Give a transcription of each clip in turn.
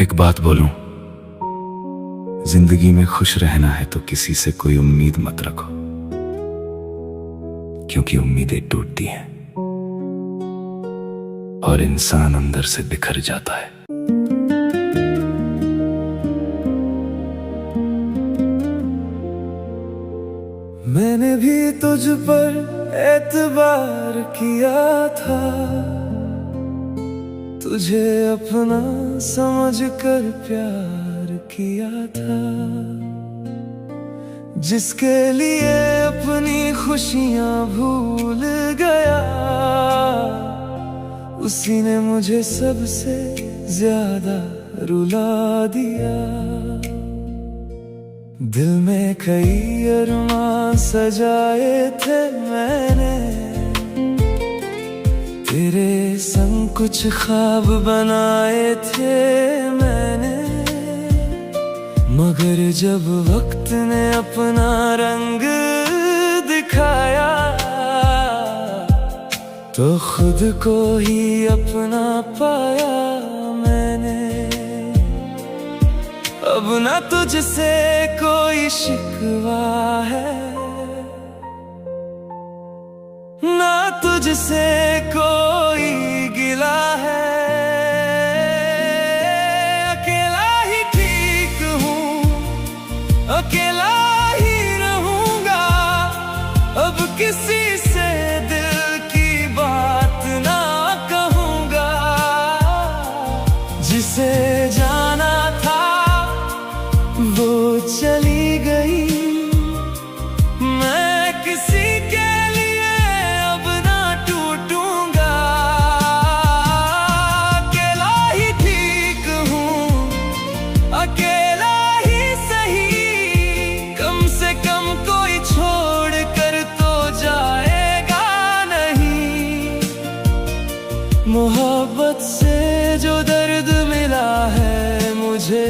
एक बात बोलूं, जिंदगी में खुश रहना है तो किसी से कोई उम्मीद मत रखो, क्योंकि उम्मीदें टूटती हैं और इंसान अंदर से बिखर जाता है। मैंने भी तुझ पर एतबार किया था, तुझे अपना समझकर प्यार किया था। जिसके लिए अपनी खुशियां भूल गया, उसी ने मुझे सबसे ज्यादा रुला दिया। दिल में कई अरमां सजाए थे मैंने, तेरे संग कुछ ख्वाब बनाए थे मैंने। मगर जब वक्त ने अपना रंग दिखाया, तो खुद को ही अपना पाया मैंने। अब ना तुझसे कोई शिकवा है, ना तुझसे कोई गिला है। अकेला ही ठीक हूँ, अकेला ही रहूंगा। अब किसी से दिल की बात ना कहूँगा। जिसे जाना था वो चली गई, मैं किसी के लिए अब ना टूटूंगा। अकेला ही ठीक हूँ, अकेला ही सही। कम से कम कोई छोड़ कर तो जाएगा नहीं। मोहब्बत से जो दर्द मिला है मुझे,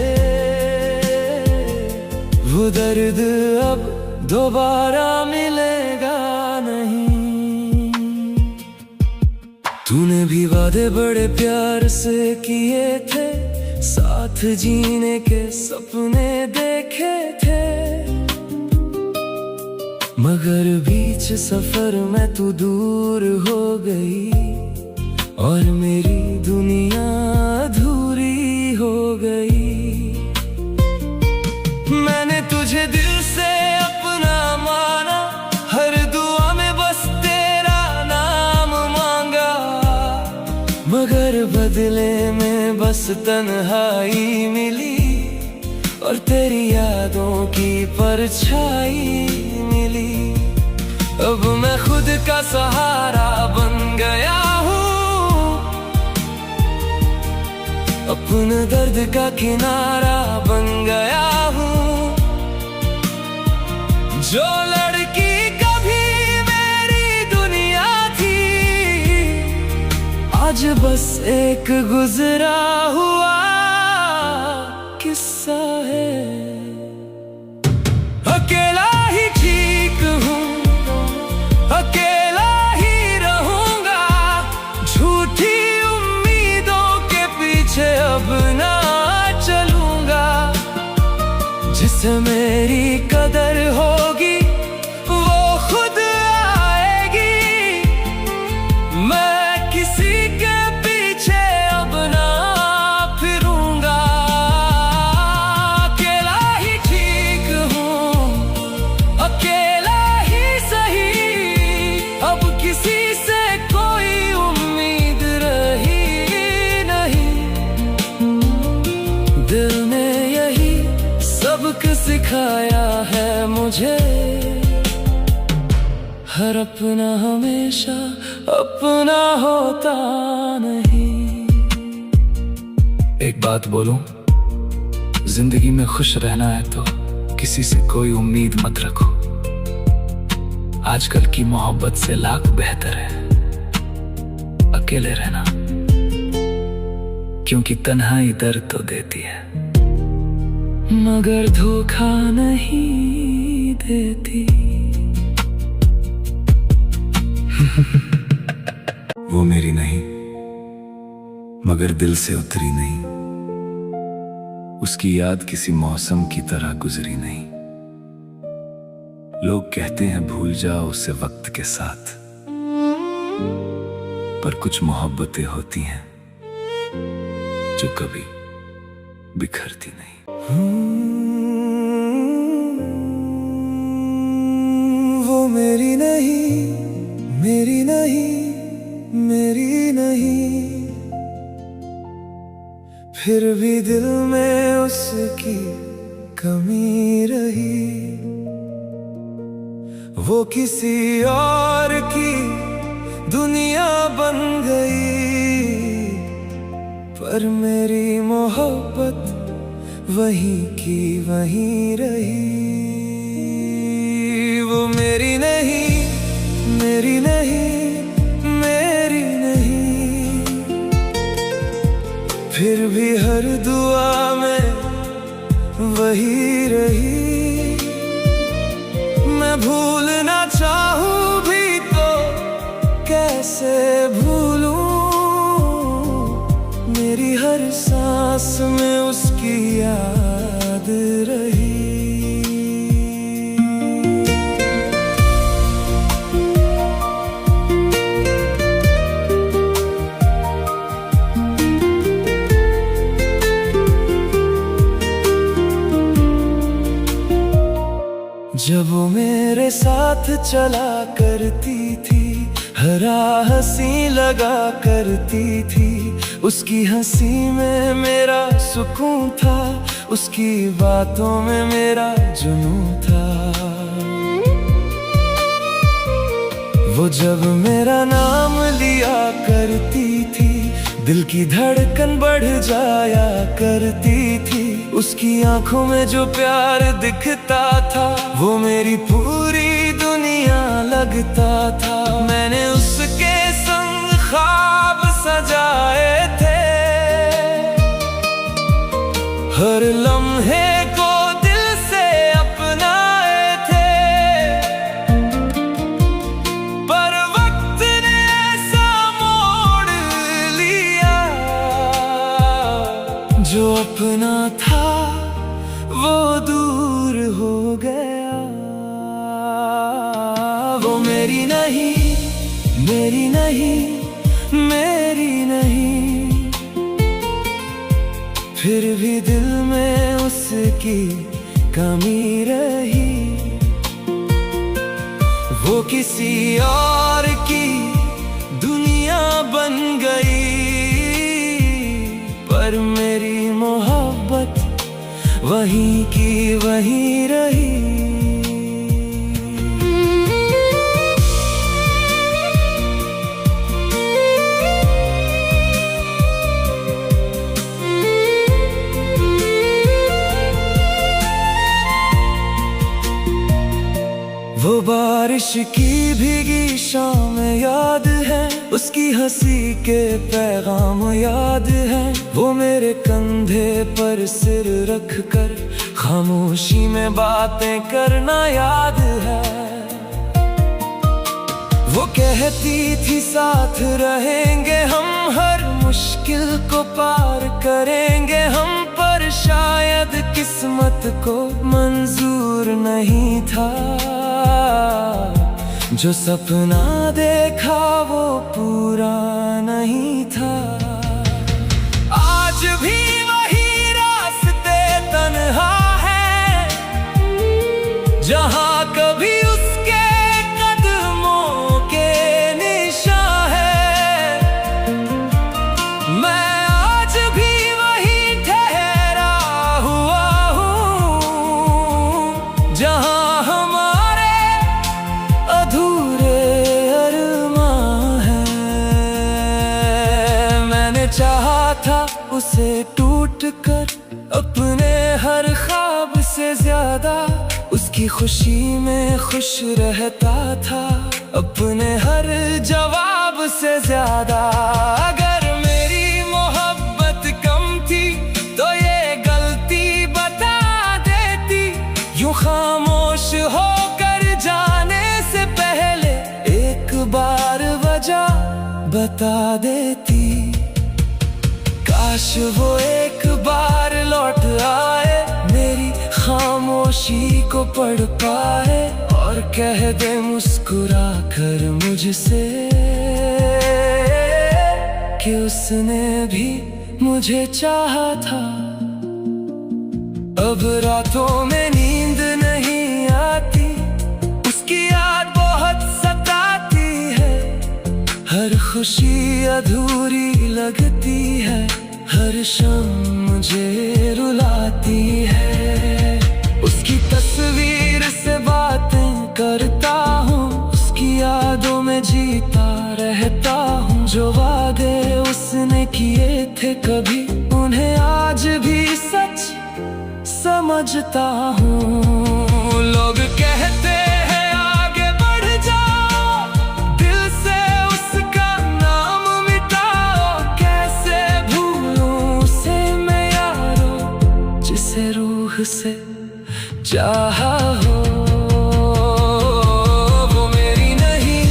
वो दर्द अब दोबारा मिलेगा नहीं। तूने भी वादे बड़े प्यार से किए थे, साथ जीने के सपने देखे थे। मगर बीच सफर में तू दूर हो गई, और मेरी दुनिया अधूरी हो गई। मैंने तुझे दिल से अपना माना, हर दुआ में बस तेरा नाम मांगा। मगर बदले में बस तन्हाई मिली, और तेरी यादों की परछाई मिली। अब मैं खुद का सहारा बन गया हूँ, अपने दर्द का किनारा बन गया हूँ। जो लड़की कभी मेरी दुनिया थी, आज बस एक गुजरा हुआ किस्सा है। अकेला ही ठीक हूँ, अकेला ही रहूंगा। झूठी उम्मीदों के पीछे अब ना चलूंगा। जिसे मेरी कदर होगी वो खुद आएगी। मैं किसी के पीछे अब ना फिरूंगा। अकेला ही ठीक हूँ, अकेला ही सही। अब किसी से कोई उम्मीद रही नहीं। दिल ने यही सबक सिखाया है मुझे, हर अपना हमेशा अपना होता नहीं। एक बात बोलूं, जिंदगी में खुश रहना है तो किसी से कोई उम्मीद मत रखो। आजकल की मोहब्बत से लाख बेहतर है अकेले रहना, क्योंकि तन्हाई दर्द तो देती है मगर धोखा नहीं देती। वो मेरी नहीं, मगर दिल से उतरी नहीं। उसकी याद किसी मौसम की तरह गुजरी नहीं। लोग कहते हैं भूल जाओ उसे वक्त के साथ, पर कुछ मोहब्बतें होती हैं जो कभी बिखरती नहीं। वो मेरी नहीं, मेरी नहीं, मेरी नहीं, फिर भी दिल में उसकी कमी रही। वो किसी और की दुनिया बन गई, पर मेरी मोहब्बत वहीं की वहीं रही। वो मेरी नहीं, मेरी नहीं, मेरी नहीं, फिर भी हर दुआ में वही रही। मैं भूलना चाहूं भी तो कैसे भूलूं, मेरी हर सांस में उसकी याद रही। जब वो मेरे साथ चला करती थी, हरा हंसी लगा करती थी, उसकी हंसी में मेरा सुकून था, उसकी बातों में मेरा जुनून था। वो जब मेरा नाम लिया करती थी, दिल की धड़कन बढ़ जाया करती थी। उसकी आंखों में जो प्यार दिखता था, वो मेरी पूरी दुनिया लगता था। मैंने उसके संग ख्वाब सजाए थे, हर लम्हे को दिल से अपनाए थे, पर वक्त ने ऐसा मोड़ लिया, जो अपना था वो दूर हो गया। वो मेरी नहीं, मेरी नहीं, मेरी नहीं, फिर भी दिल में उसकी कमी रही। वो किसी और की दुनिया बन गई, पर मेरी मोहब्बत वहीं की वहीं रही। वो बारिश की भीगी शाम याद है, उसकी हंसी के पैगाम याद है। वो मेरे कंधे पर सिर रख कर खामोशी में बातें करना याद है। वो कहती थी साथ रहेंगे हम, हर मुश्किल को पार करेंगे हम, पर शायद किस्मत को मंजूर नहीं था। जो सपना देखा वो पूरा नहीं था। आज भी वही रास्ते तन्हा है, जहां कभी उसके कदमों के निशान है। मैं आज भी वही ठहरा हुआ हूँ, जहां चाहा था उसे टूट कर अपने हर ख्वाब से ज्यादा, उसकी खुशी में खुश रहता था अपने हर जवाब से ज्यादा। अगर मेरी मोहब्बत कम थी तो ये गलती बता देती, यूं खामोश होकर जाने से पहले एक बार वजह बता देती। काश वो एक बार लौट आ खामोशी को पढ़ पाए और कह दे मुस्कुरा कर मुझसे कि उसने भी मुझे चाहा था। अब रातों में नींद नहीं आती, उसकी याद बहुत सताती है। हर खुशी अधूरी लगती है, हर शाम मुझे रुलाती है। उसकी तस्वीर से बातें करता हूँ, उसकी यादों में जीता रहता हूँ। जो वादे उसने किए थे कभी, उन्हें आज भी सच समझता हूँ। लोग कहते हैं आगे बढ़ जाओ, दिल से उसका नाम मिटाओ। कैसे भूलूं उसे मैं यारो, जिसे रूह से चाहा हो। वो मेरी नहीं,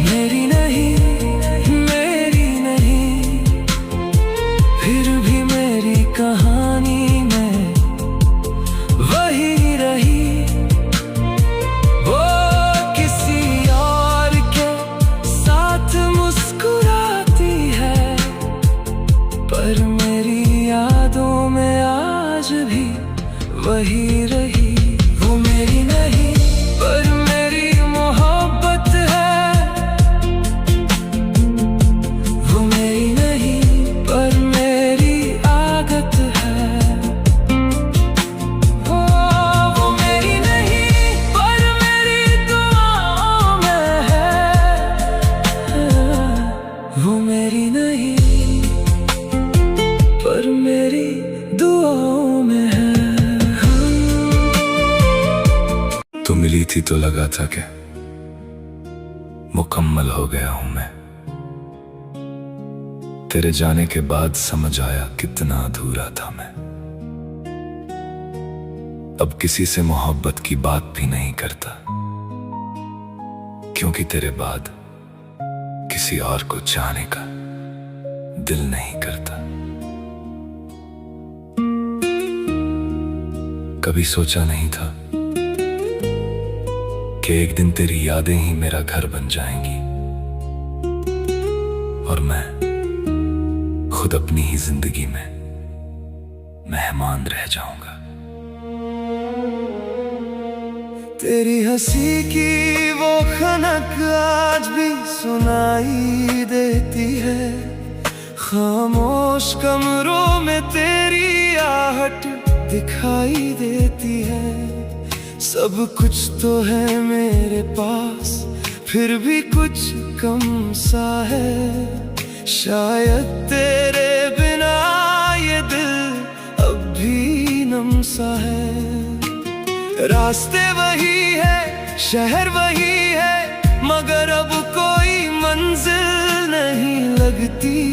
मेरी नहीं, मेरी नहीं, फिर भी मेरी कहानी में वही रही। वो किसी और के साथ मुस्कुराती है, पर मेरी यादों में आज भी वही रही। वो मेरी नहीं, पर मेरी मोहब्बत है। वो मेरी नहीं, पर मेरी आदत है। वो मेरी नहीं, पर मेरी दुआओं में है। वो मेरी नहीं, पर मेरी दुआओं में है। तू मिली थी तो लगा था कि मुकम्मल हो गया हूं मैं। तेरे जाने के बाद समझ आया कितना अधूरा था मैं। अब किसी से मोहब्बत की बात भी नहीं करता, क्योंकि तेरे बाद किसी और को चाहने का दिल नहीं करता। कभी सोचा नहीं था कि एक दिन तेरी यादें ही मेरा घर बन जाएंगी और मैं खुद अपनी ही जिंदगी में मेहमान रह जाऊंगा। तेरी हंसी की वो खनक आज भी सुनाई देती है। खामोश कमरों में तेरी आहट दिखाई देती है। सब कुछ तो है मेरे पास, फिर भी कुछ कम सा है। शायद तेरे बिना ये दिल अब भी नम सा है। रास्ते वही है, शहर वही है, मगर अब कोई मंजिल नहीं लगती।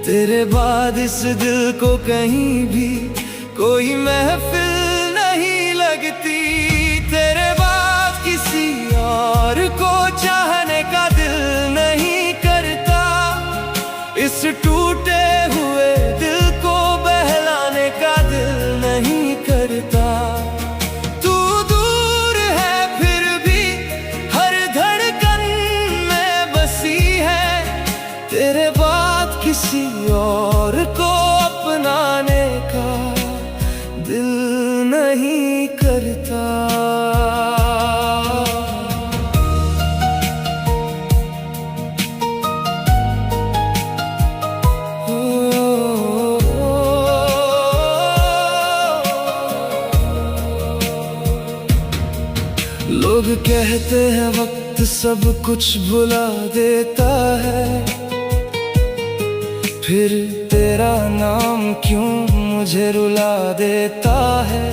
तेरे बाद इस दिल को कहीं भी कोई महफिल नहीं लगती। तेरे बाद किसी और को चाहने का दिल नहीं करता। इस टूटे हुए दिल को बहलाने का दिल नहीं करता। तू दूर है फिर भी हर धड़कन में बसी है। तेरे बाद किसी और को अपनाने का दिल नहीं करता। लोग कहते हैं वक्त सब कुछ भुला देता है, फिर तेरा नाम क्यों मुझे रुला देता है।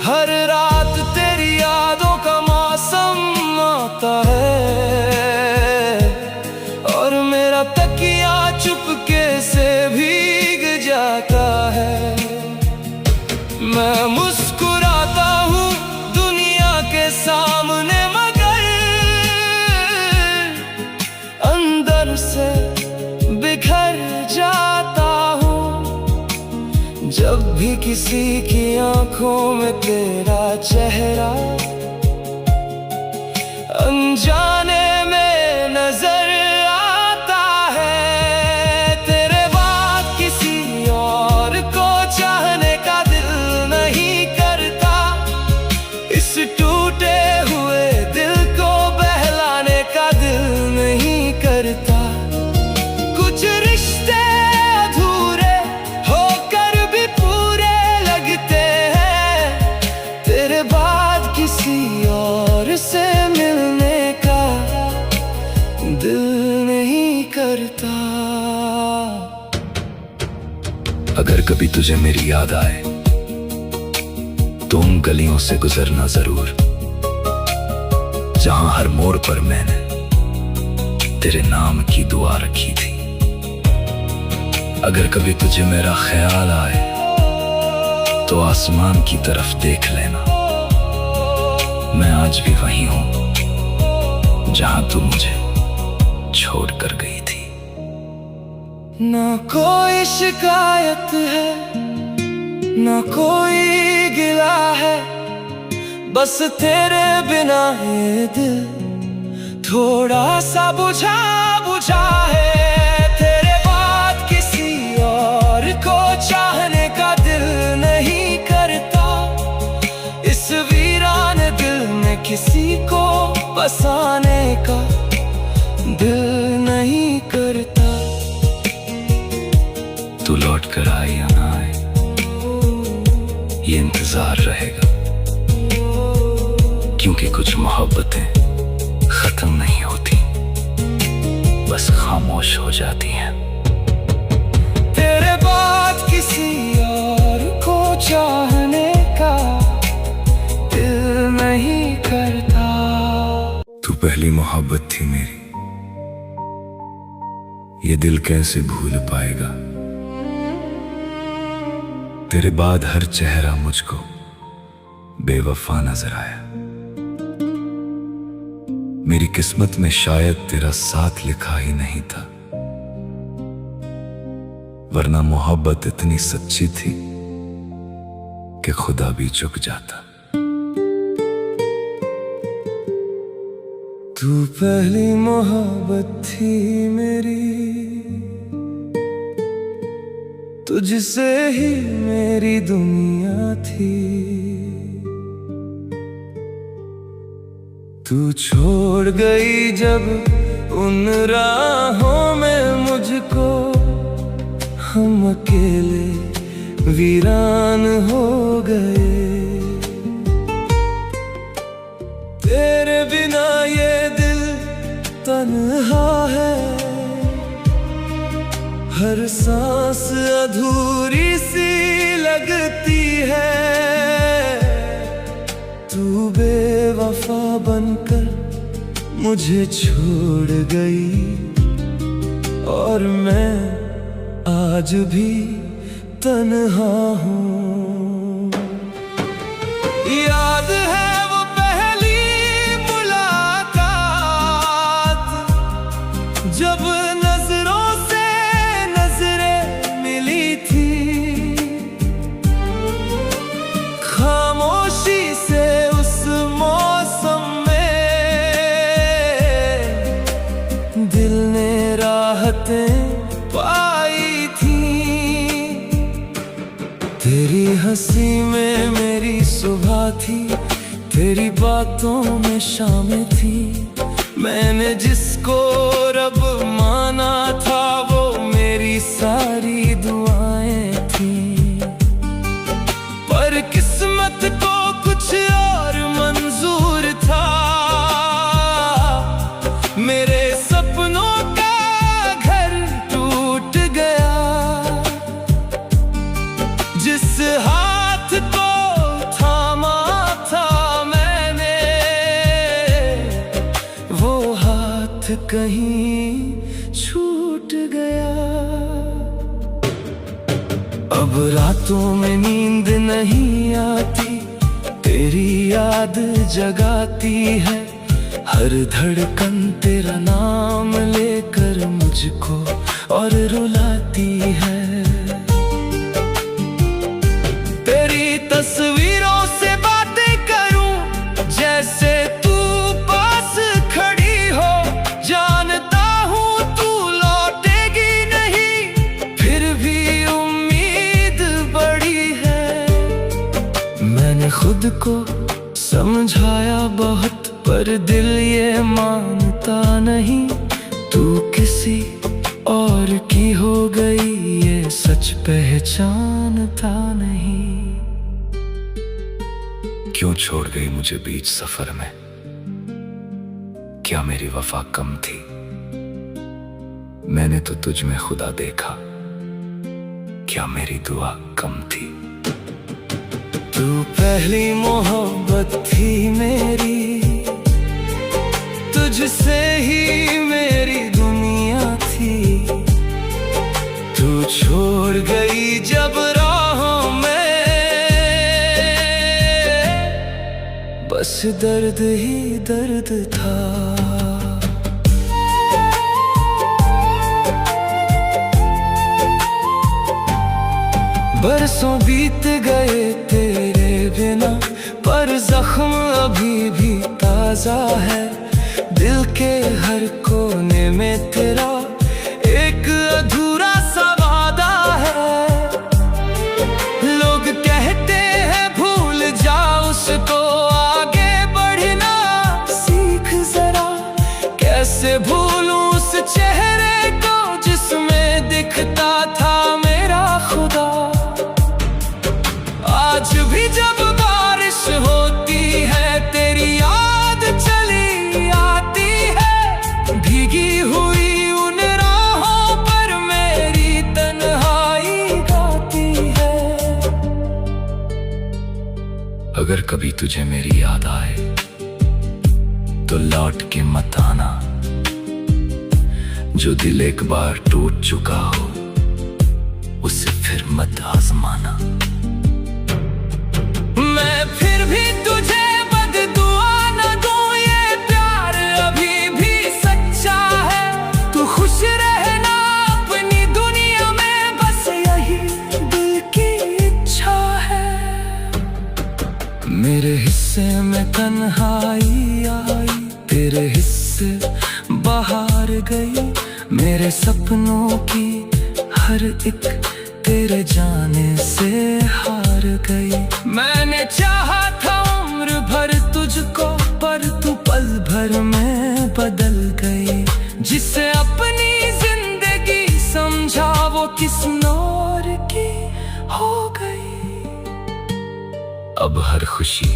हर रात तेरी यादों का मौसम आता है और मेरा तकिया चुपके से भीग जाता है। मैं मुस्कुराता हूँ दुनिया के सामने, मगर अंदर से बिखर जाता हूँ। जब भी किसी की आंखों में तेरा चेहरा अनजाने में नजर आता है, तेरे बाद किसी और को चाहने का दिल नहीं करता, इस टूटे हुए दिल को बहलाने का दिल नहीं करता। कुछ रिश्ते अधूरे होकर भी पूरे लगते हैं, तेरे बाद किसी और से मिलने का दिल नहीं करता। अगर कभी तुझे मेरी याद आए तो उन गलियों से गुजरना जरूर, जहां हर मोड़ पर मैंने तेरे नाम की दुआ रखी थी। अगर कभी तुझे मेरा ख्याल आए तो आसमान की तरफ देख लेना, मैं आज भी वहीं हूं जहां तू मुझे छोड़ कर गई थी। ना कोई शिकायत है, ना कोई गिला है, बस तेरे बिना ये दिल थोड़ा सा बुझा बुझा है। तेरे बाद किसी और को चाहने का दिल नहीं करता, इस वीरान दिल में किसी को बसाने का दिल नहीं करता। तू लौट कर आए या ना आए, ये इंतजार रहेगा, क्योंकि कुछ मोहब्बतें खत्म नहीं होती, बस खामोश हो जाती हैं। तेरे बाद किसी और को चाहने का दिल नहीं करता। तू पहली मोहब्बत थी मेरी, ये दिल कैसे भूल पाएगा। तेरे बाद हर चेहरा मुझको बेवफा नजर आया। मेरी किस्मत में शायद तेरा साथ लिखा ही नहीं था, वरना मोहब्बत इतनी सच्ची थी कि खुदा भी चुक जाता। तू पहली मोहब्बत थी मेरी, तुझसे ही मेरी दुनिया थी। तू छोड़ गई जब उन राहों में मुझको, हम अकेले वीरान हो गए। तेरे बिना ये दिल तन्हा है, हर सांस अधूरी सी लगती है। तू बेवफा बनकर मुझे छोड़ गई, और मैं आज भी तन्हा हूँ। याद है वो पहली मुलाकात, जब नजरों से नजरें मिली थी। खामोशी से उस मौसम में दिल ने राहतें पाई थी। तेरी हंसी में मेरी सुबह थी, तेरी बातों में शामें थी। मैंने जिसको रब माना था वो मेरी सारी दुआएं थी, पर किस्मत को कुछ और मंजूर था। मेरे सपनों का घर टूट गया, जिस हाथ को थामा था मैंने, वो हाथ कहीं छूट गया। अब रातों में नींद नहीं आती, तेरी याद जगाती है। हर धड़कन तेरा नाम लेकर मुझको और रुलाती है। को समझाया बहुत, पर दिल ये मानता नहीं। तू किसी और की हो गई, ये सच पहचानता नहीं। क्यों छोड़ गई मुझे बीच सफर में? क्या मेरी वफा कम थी? मैंने तो तुझ में खुदा देखा, क्या मेरी दुआ कम थी? तू पहली मोहब्बत थी मेरी, तुझसे ही मेरी दुनिया थी। तू छोड़ गई जब राहों में, बस दर्द ही दर्द था। बरसों बीत गए तेरे बिना, पर जख्म अभी भी ताजा है। दिल के हर कोने में तेरा एक अधूरा सा वादा है। लोग कहते हैं भूल जा उसको, आगे बढ़ना सीख जरा। कैसे भूलूं उस चेहरे को जिसमें दिखता था मेरा खुदा। आज भी जब बारिश होती है तेरी याद चली आती है। भीगी हुई उन राहों पर मेरी तन्हाई गाती है। अगर कभी तुझे मेरी याद आए तो लौट के मत आना। जो दिल एक बार टूट चुका हो उसे फिर मत आजमाना। मैं फिर भी तुझे बददुआ न दूं, ये प्यार अभी भी सच्चा है। तू खुश रहना अपनी दुनिया में, बस यही दिल की इच्छा है। मेरे हिस्से में तन्हाई आई, तेरे हिस्से बाहर गई। मेरे सपनों की हर एक तेरे जाने से हार गई। मैंने चाहा था उम्र भर तुझको, पर तू पल भर में बदल गई। जिसे अपनी जिंदगी समझा वो किसी और की हो गई। अब हर खुशी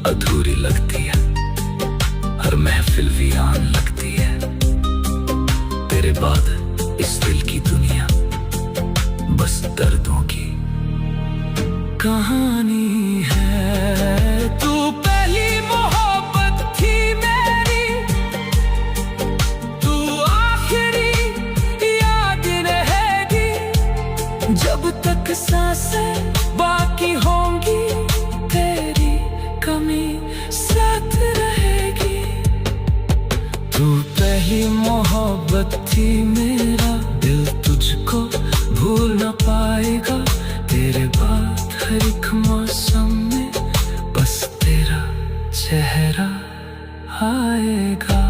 अधूरी लगती है, हर महफिल वीरान लगती है। तेरे बाद इस दिल की दुनिया बस दर्दों की कहानी है। तू पहली मोहब्बत थी मेरी, तू आखिरी याद रहेगी। जब तक सांसें बाकी होंगी तेरी कमी साथ रहेगी। तू पहली मोहब्बत थी मेरा, दिल तुझको भूल न पाएगा। तेरे बाद हर एक मौसम में बस तेरा चेहरा आएगा।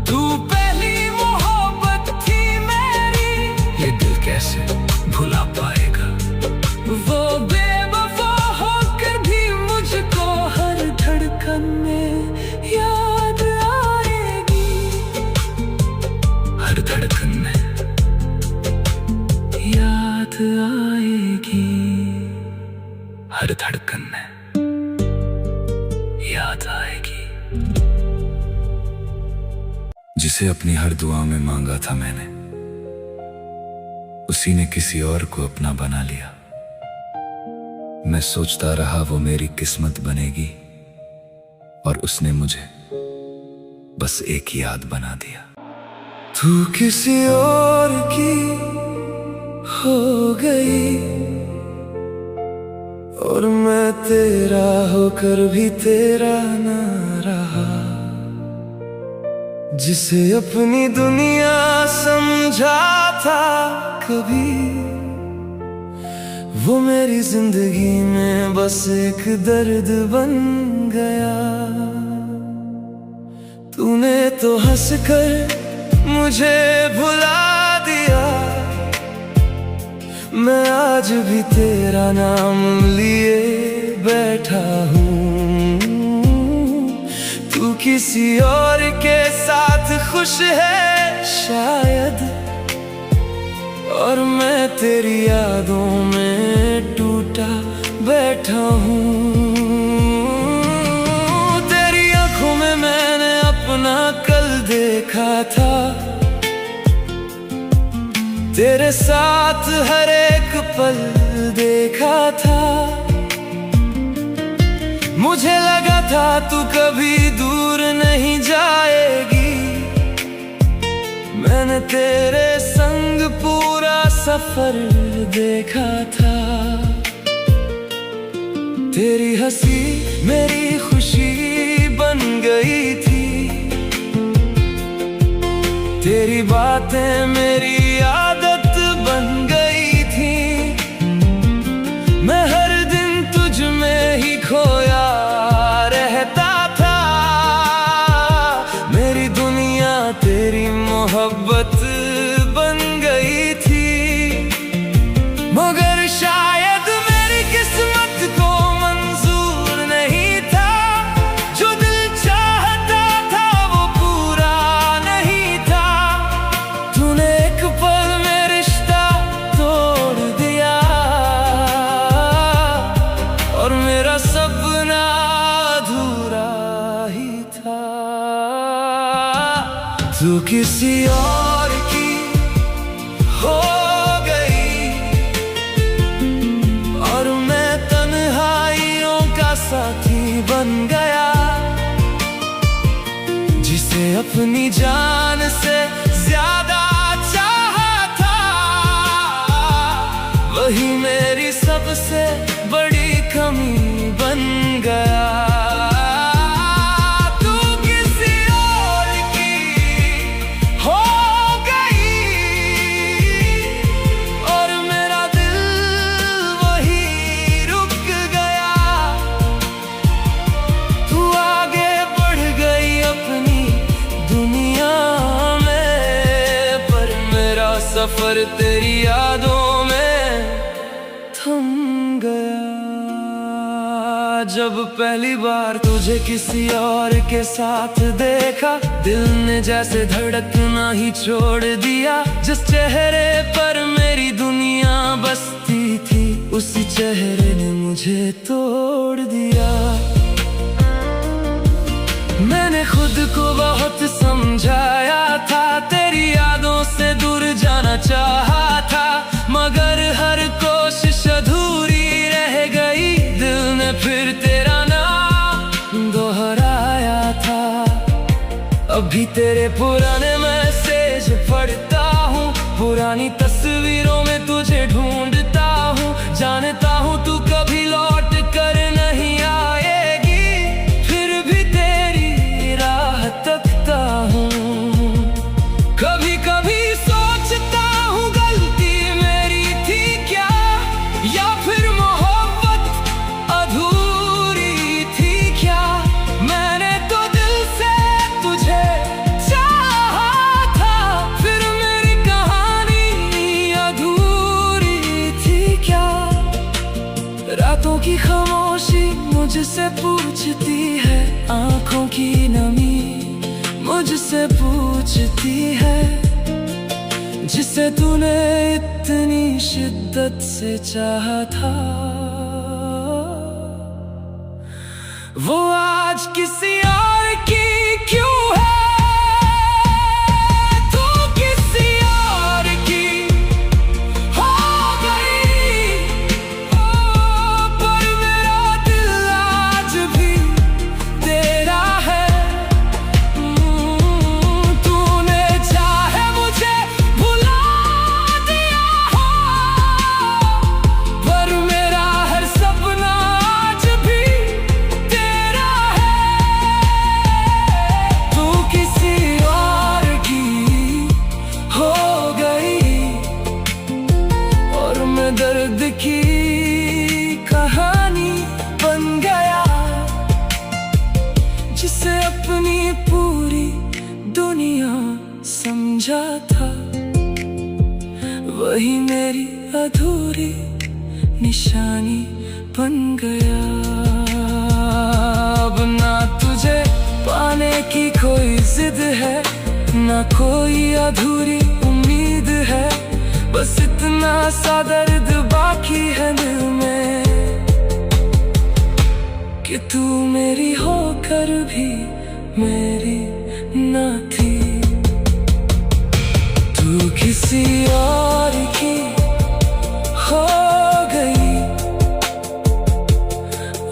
तू पहली मोहब्बत थी मेरी, ये दिल कैसे भुला पाएगा। वो बेवफा होकर भी मुझको हर धड़कन में याद आएगी। हर धड़कन में याद आएगी। हर धड़कन में याद आएगी। जिसे अपनी हर दुआ में मांगा था मैंने, उसी ने किसी और को अपना बना लिया। मैं सोचता रहा वो मेरी किस्मत बनेगी, और उसने मुझे बस एक याद बना दिया। तू किसी और की हो गई, और मैं तेरा होकर भी तेरा ना रहा। जिसे अपनी दुनिया समझा था कभी, वो मेरी जिंदगी में बस एक दर्द बन गया। तूने तो हंसकर मुझे भुला दिया, मैं आज भी तेरा नाम लिए बैठा हूँ। किसी और के साथ खुश है शायद, और मैं तेरी यादों में टूटा बैठा हूँ। तेरी आंखों में मैंने अपना कल देखा था, तेरे साथ हर एक पल देखा था। मुझे लगा था तू कभी दूर नहीं जाएगी, मैंने तेरे संग पूरा सफर देखा था। तेरी हंसी मेरी खुशी बन गई थी, तेरी बातें मेरी आदत बन गई थी। मैं हर दिन तुझ में ही खोया रहता था, मेरी दुनिया तेरी मोहब्बत बन गई थी। मगर शायद मेरी किस्मत को मंजूर नहीं था, जो दिल चाहता था वो पूरा नहीं था। तूने एक पल में रिश्ता तोड़ दिया, और मेरा सपना अधूरा ही था। तू किसी और की हो गई, और मैं तन्हाइयों का साथी बन गया। जिसे अपनी जान से ज्यादा चाहा था, वही मेरी सबसे बड़ी कमी बन गया। तू किसी और की हो गई, और मेरा दिल वही रुक गया। तू आगे बढ़ गई अपनी दुनिया में, पर मेरा सफर तेरी यादों में थम गया। जब पहली बार तुझे किसी और के साथ देखा, दिल ने जैसे धड़कना ही छोड़ दिया। जिस चेहरे पर मेरी दुनिया बसती थी, उसी चेहरे ने मुझे तोड़ दिया। मैंने खुद को बहुत समझाया था, तेरी यादों से दूर जाना चाहा था, मगर हर कोशिश अधूरी रह गई। दिल ने फिर तेरा नाम दोहराया था। अभी तेरे पुराने मैसेज पढ़ता हूँ, पुरानी तस्वीरों में तुझे ढूंढता हूँ। जानता हूँ तू कभी लौट कर नहीं आएगी, फिर भी तेरी राह तकता हूँ। कभी कभी सोचता हूँ गलती मेरी थी क्या, या फिर मोहब्बत अधूरी थी क्या। मैंने तो दिल से तुझे चाहा था, फिर मेरी कहानी अधूरी थी क्या। रातों की खामोशी मुझसे पूछती है, आंखों की नमी मुझसे पूछती है। जिसे तूने इतनी शिद्दत से चाहा था, वो आज किसी और की क्यों है। तू किसी और की हो गई, पर मेरा दिल आज भी तेरा है। तूने चाहे मुझे भुला दिया हो, पर मेरा हर सपना आज भी तेरा है। तू किसी और की हो गई, और मैं दर्द की कहानी बन गया। जिसे अपनी पूरी दुनिया समझा था, वही मेरी अधूरी निशानी बन गया। अब ना तुझे पाने जाने की कोई जिद है, ना कोई अधूरी उम्मीद है, बस इतना सा दर्द बाकी है दिल में कि तू मेरी होकर भी मेरी ना थी। तू किसी और की हो गई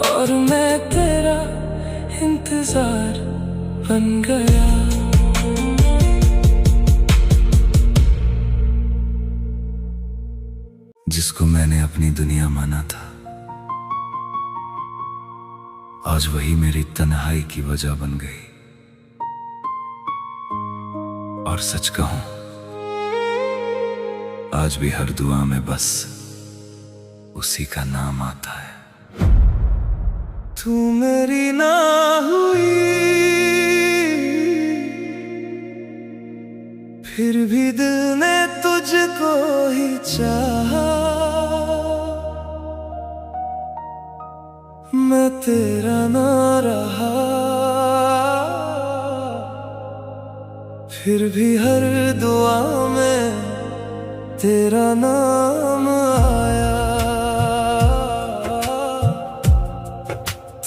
और मैं तेरा इंतजार बन गया। जिसको मैंने अपनी दुनिया माना था, आज वही मेरी तन्हाई की वजह बन गई। और सच कहूं, आज भी हर दुआ में बस उसी का नाम आता है। तू मेरी ना हुई, फिर भी दिल ने तुझको ही चाहा। मैं तेरा ना रहा, फिर भी हर दुआ में तेरा नाम आया।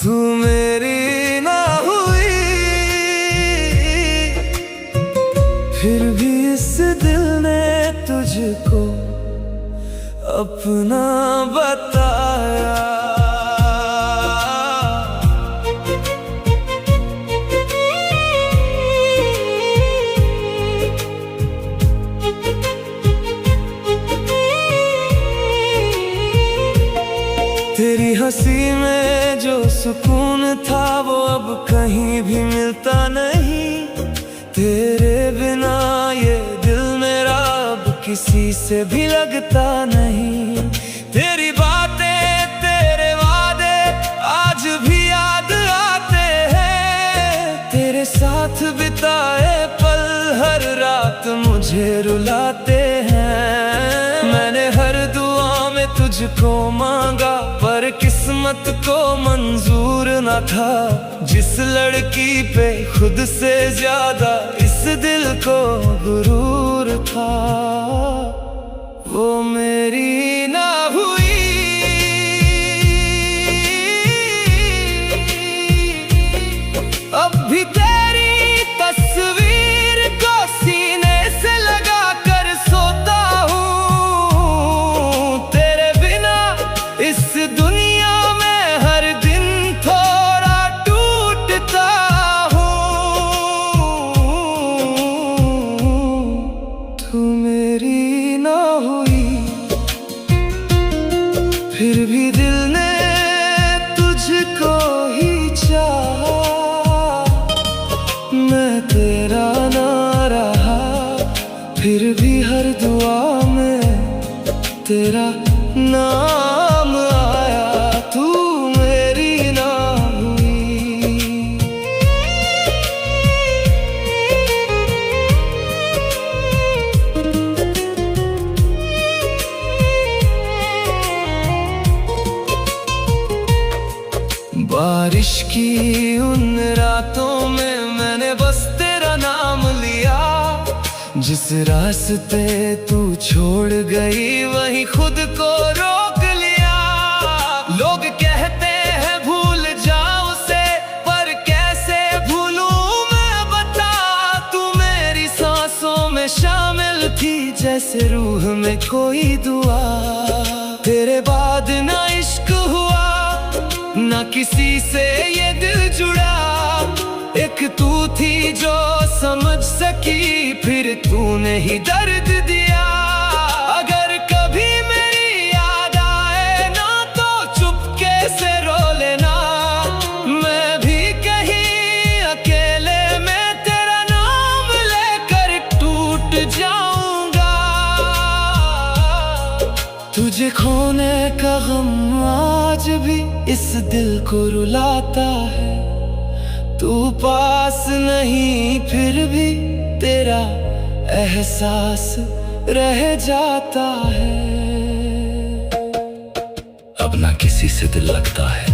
तू मेरी ना हुई, फिर भी इस दिल ने तुझको अपना बताया। तेरी हंसी में जो सुकून था वो अब कहीं भी मिलता नहीं। तेरे बिना ये दिल मेरा अब किसी से भी लगता नहीं। तेरी बातें तेरे वादे आज भी याद आते हैं। तेरे साथ बिताए पल हर रात मुझे रुलाते हैं। मैंने हर दुआ में तुझको मांगा पर किस्मत को मंजूर न था। जिस लड़की पे खुद से ज्यादा इस दिल को गुरूर था, वो मेरी ना हुई। अब भी तेरी तस्वीर को सीने से लगा कर सोता हूँ। तेरे बिना इस दुनिया में हर दिन थोड़ा टूटता हूँ। तू मेरी ना हुई, फिर भी दिल ने तुझको ही चाहा। मैं तेरा ना रहा, फिर भी हर दुआ में तेरा नाम आया। तू मेरी ना हुई। बारिश की उन रातों में मैंने बस तेरा नाम लिया। जिस रास्ते तू छोड़ गई वहीं खुद को रोक लिया। लोग कहते हैं भूल जाओ उसे, पर कैसे भूलूं मैं बता। तू मेरी सांसों में शामिल थी जैसे रूह में कोई दुआ। तेरे बाद ना इश्क हुआ ना किसी से ये दिल जुड़ा। एक तू थी जो समझ सकी, फिर तूने ही दर्द दिया। अगर कभी मेरी याद आए ना तो चुपके से रो लेना। मैं भी कहीं अकेले में तेरा नाम लेकर टूट जाऊंगा। तुझे खोने का गम आज भी इस दिल को रुलाता है। तू पास नहीं फिर भी तेरा एहसास रह जाता है। अब ना किसी से दिल लगता है,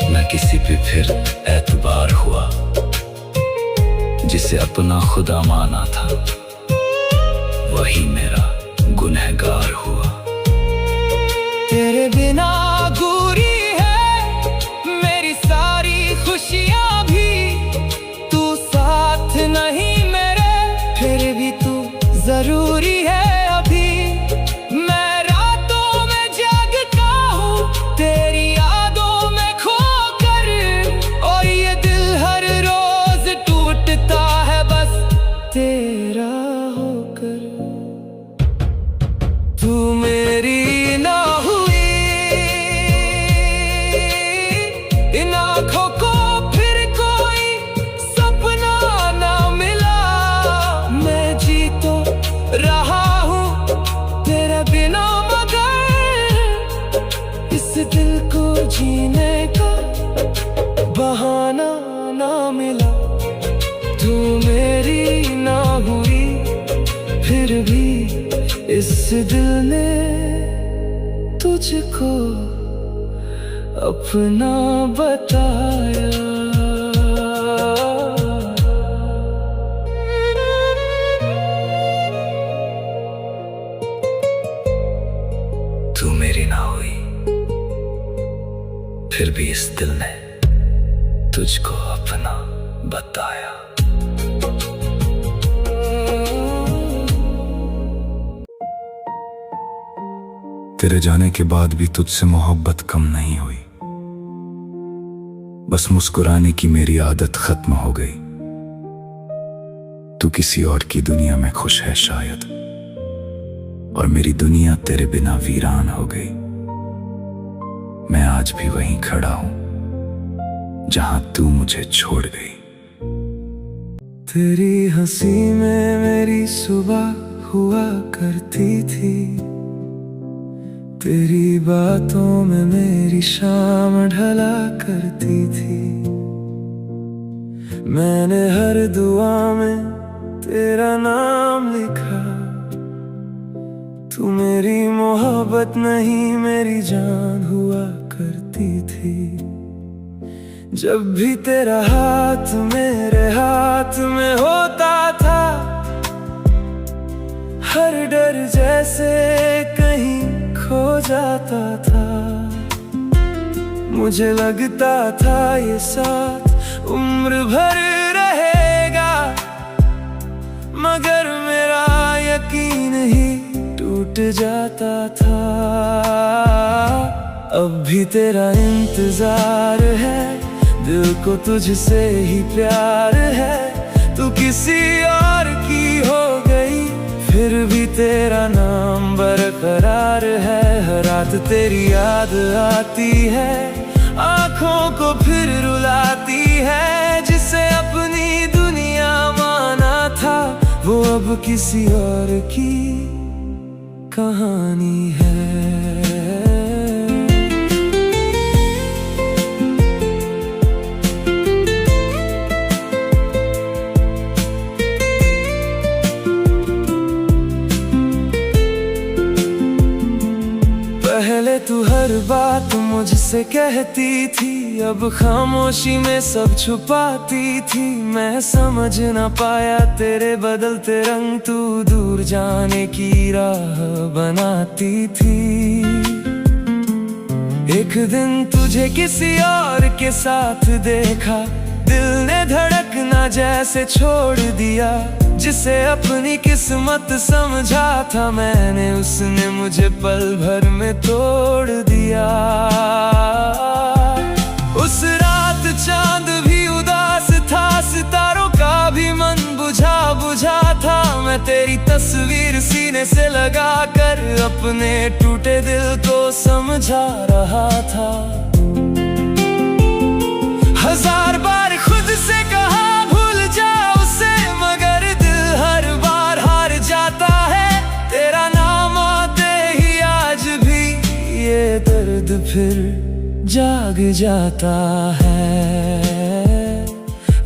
न किसी पे फिर एतबार हुआ, जिसे अपना खुदा माना था वही मेरा गुनहगार हुआ। तेरे बिना अधूरी है मेरी सारी खुशियां भी, तू साथ नहीं मेरे फिर भी तू जरूरी है अभी। मैं रातों में जागता हूँ तेरी यादों में खोकर, और ये दिल हर रोज टूटता है बस तेरा होकर। तू मेरी ना हुई इन आँखों को फिर कोई सपना ना मिला, मैं जी तो रहा हूँ तेरे बिना मगर इस दिल को जीने का बहाना ना मिला। तू मेरी ना हुई फिर भी इस दिल ने तुझको अपना बताया। तू मेरी ना हुई फिर भी इस दिल ने तुझको अपना बताया। तेरे जाने के बाद भी तुझसे मोहब्बत कम नहीं हुई, बस मुस्कुराने की मेरी आदत खत्म हो गई। तू किसी और की दुनिया में खुश है शायद, और मेरी दुनिया तेरे बिना वीरान हो गई। मैं आज भी वहीं खड़ा हूं जहां तू मुझे छोड़ गई। तेरी हंसी में मेरी सुबह हुआ करती थी, तेरी बातों में मेरी शाम ढला करती थी। मैंने हर दुआ में तेरा नाम लिखा, तू मेरी मोहब्बत नहीं मेरी जान हुआ करती थी। जब भी तेरा हाथ मेरे हाथ में होता था, हर डर जैसे कहीं खो जाता था। मुझे लगता था ये साथ उम्र भर रहेगा, मगर मेरा यकीन ही टूट जाता था। अब भी तेरा इंतजार है, दिल को तुझसे ही प्यार है। तू किसी और की हो गई फिर भी तेरा नाम बरकरार है। हर रात तेरी याद आती है, आँखों को फिर रुलाती है। जिसे अपनी दुनिया माना था वो अब किसी और की कहानी है। पहले तू हर बात मुझसे कहती थी, अब खामोशी में सब छुपाती थी। मैं समझ ना पाया तेरे बदलते रंग, तू दूर जाने की राह बनाती थी। एक दिन तुझे किसी और के साथ देखा, दिल ने धड़कना जैसे छोड़ दिया। जिसे अपनी किस्मत समझा था मैंने, उसने मुझे पल भर में तोड़ दिया। उस रात चांद भी उदास था, सितारों का भी मन बुझा बुझा था। मैं तेरी तस्वीर सीने से लगा कर अपने टूटे दिल को समझा रहा था। हजार बार खुद से कहा भूल जा उसे, मगर दिल हर बार हार जाता है। तेरा नाम आते ही आज भी ये दर्द फिर जाग जाता है।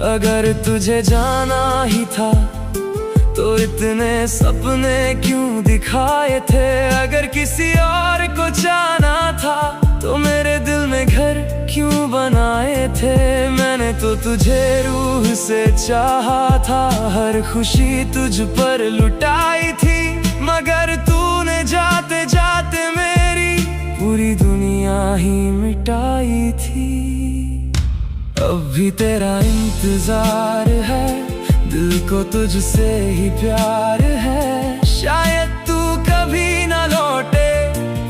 अगर तुझे जाना ही था तो इतने सपने क्यों दिखाए थे। अगर किसी और को जाना था तो मेरे दिल में घर क्यों बना थे, मैंने तो तुझे रूह से चाहा था, हर खुशी तुझ पर लुटाई थी, मगर तूने जाते जाते मेरी पूरी दुनिया ही मिटाई थी। अब भी तेरा इंतजार है, दिल को तुझसे ही प्यार है, शायद तू कभी ना लौटे,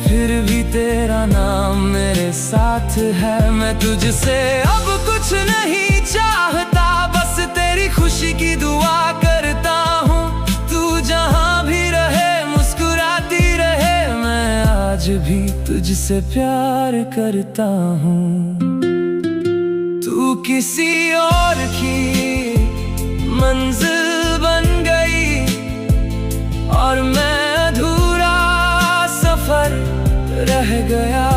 फिर भी तेरा नाम मेरे साथ है। मैं तुझसे अब कुछ नहीं चाहता, बस तेरी खुशी की दुआ करता हूँ। तू जहाँ भी रहे मुस्कुराती रहे, मैं आज भी तुझसे प्यार करता हूँ। तू किसी और की मंजिल बन गई और मैं अधूरा सफर रह गया।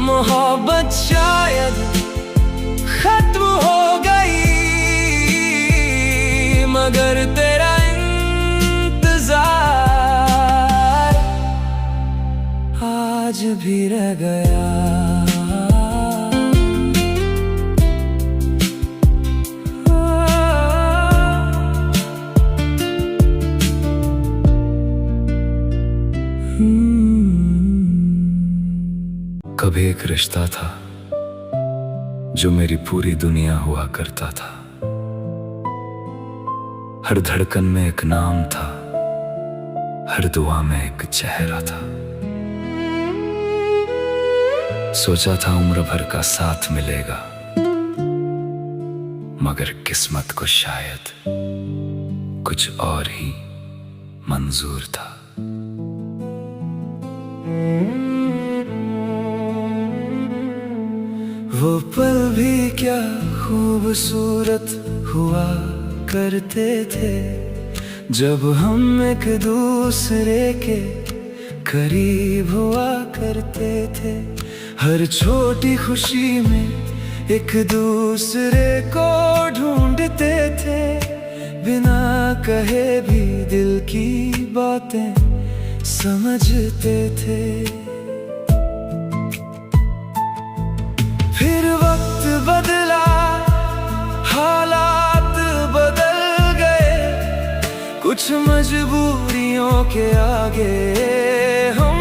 मोहब्बत शायद खत्म हो गई, मगर तेरा इंतजार आज भी रह गया। कभी एक रिश्ता था जो मेरी पूरी दुनिया हुआ करता था, हर धड़कन में एक नाम था, हर दुआ में एक चेहरा था। सोचा था उम्र भर का साथ मिलेगा, मगर किस्मत को शायद कुछ और ही मंजूर था। वो पल भी क्या खूबसूरत हुआ करते थे, जब हम एक दूसरे के करीब हुआ करते थे। हर छोटी खुशी में एक दूसरे को ढूंढते थे, बिना कहे भी दिल की बातें समझते थे। फिर वक्त बदला, हालात बदल गए, कुछ मजबूरियों के आगे हम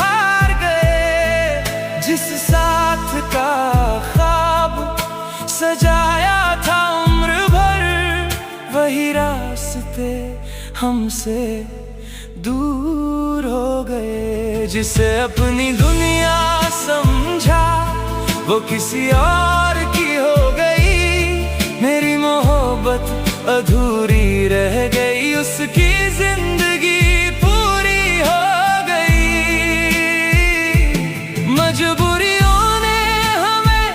हार गए। जिस साथ का ख्वाब सजाया था उम्र भर, वही रास्ते हमसे दूर हो गए। जिसे अपनी दुनिया समझा, वो किसी और की हो गई। मेरी मोहब्बत अधूरी रह गई, उसकी जिंदगी पूरी हो गई। मजबूरियों ने हमें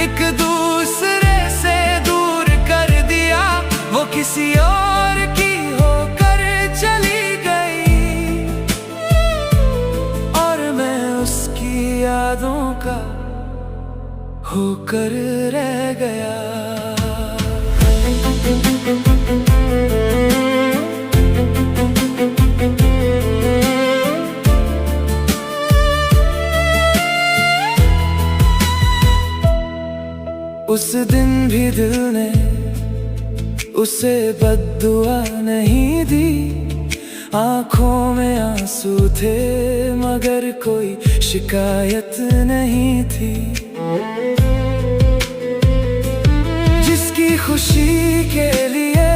एक दूसरे से दूर कर दिया, वो किसी और की होकर चली गई, और मैं उसकी यादों का होकर रह गया। उस दिन भी दिल ने उसे बद्दुआ नहीं दी, आंखों में आंसू थे मगर कोई शिकायत नहीं थी। जिसकी खुशी के लिए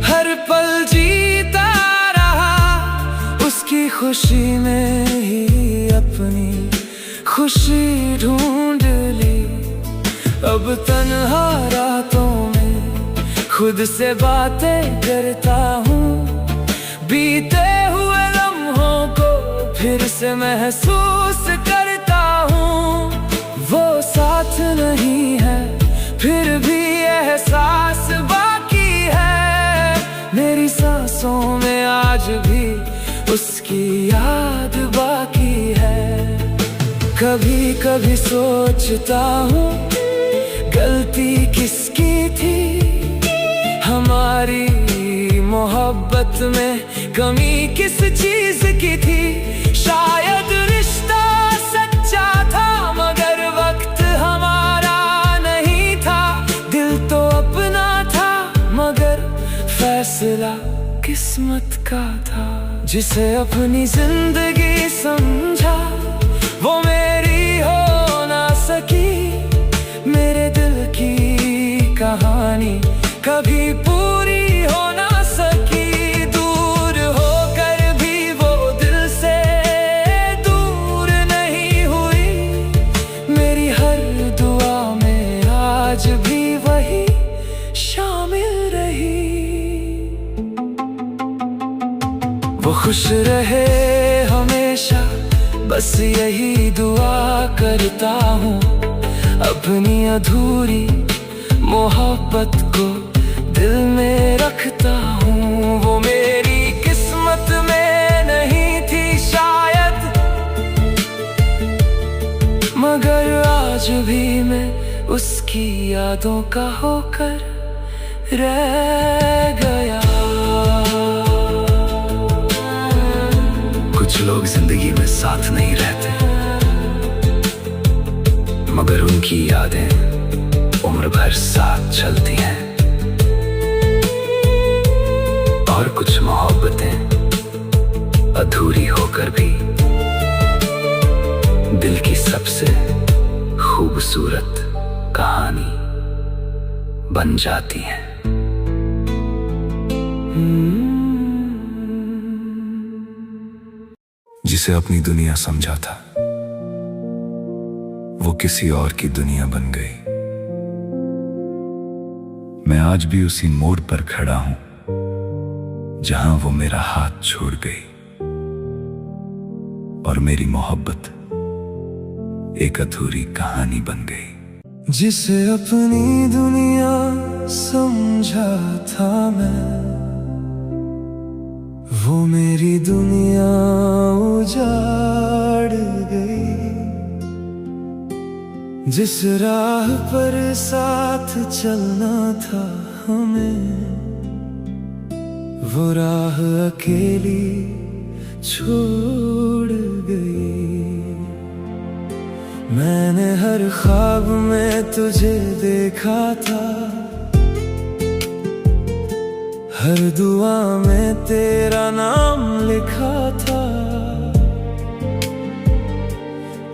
हर पल जीता रहा, उसकी खुशी में ही अपनी खुशी ढूंढ ली। अब तन्हा रातों में खुद से बातें करता हूँ, बीते हुए लम्हों को फिर से महसूस करता हूँ। वो साथ नहीं है, फिर भी एहसास बाकी है। मेरी सांसों में आज भी उसकी याद बाकी है। कभी कभी सोचता हूँ गलती किसकी थी, हमारी मोहब्बत में कमी किस चीज की थी। शायद रिश्ता सच्चा था मगर वक्त का था। जिसे अपनी जिंदगी समझा वो मेरी हो ना सकी। मेरे दिल की कहानी कभी पूरी हो ना सकी। दूर होकर भी वो दिल से दूर नहीं हुई। मेरी हर दुआ में आज भी वही शामिल रही। वो खुश रहे हमेशा बस यही दुआ करता हूँ। अपनी अधूरी मोहब्बत को दिल में रखता हूँ। वो मेरी किस्मत में नहीं थी शायद, मगर आज भी मैं उसकी यादों का होकर रह गया। कुछ लोग जिंदगी में साथ नहीं रहते, मगर उनकी यादें उम्र भर साथ चलती हैं। और कुछ मोहब्बतें अधूरी होकर भी दिल की सबसे खूबसूरत कहानी बन जाती हैं। जिसे अपनी दुनिया समझा था वो किसी और की दुनिया बन गई। मैं आज भी उसी मोड़ पर खड़ा हूं जहां वो मेरा हाथ छोड़ गई। और मेरी मोहब्बत एक अधूरी कहानी बन गई। जिसे अपनी दुनिया समझा था मैं, वो मेरी दुनिया उजाड़ गई। जिस राह पर साथ चलना था हमें, वो राह अकेली छोड़ गई। मैंने हर ख्वाब में तुझे देखा था, हर दुआ में तेरा नाम लिखा था।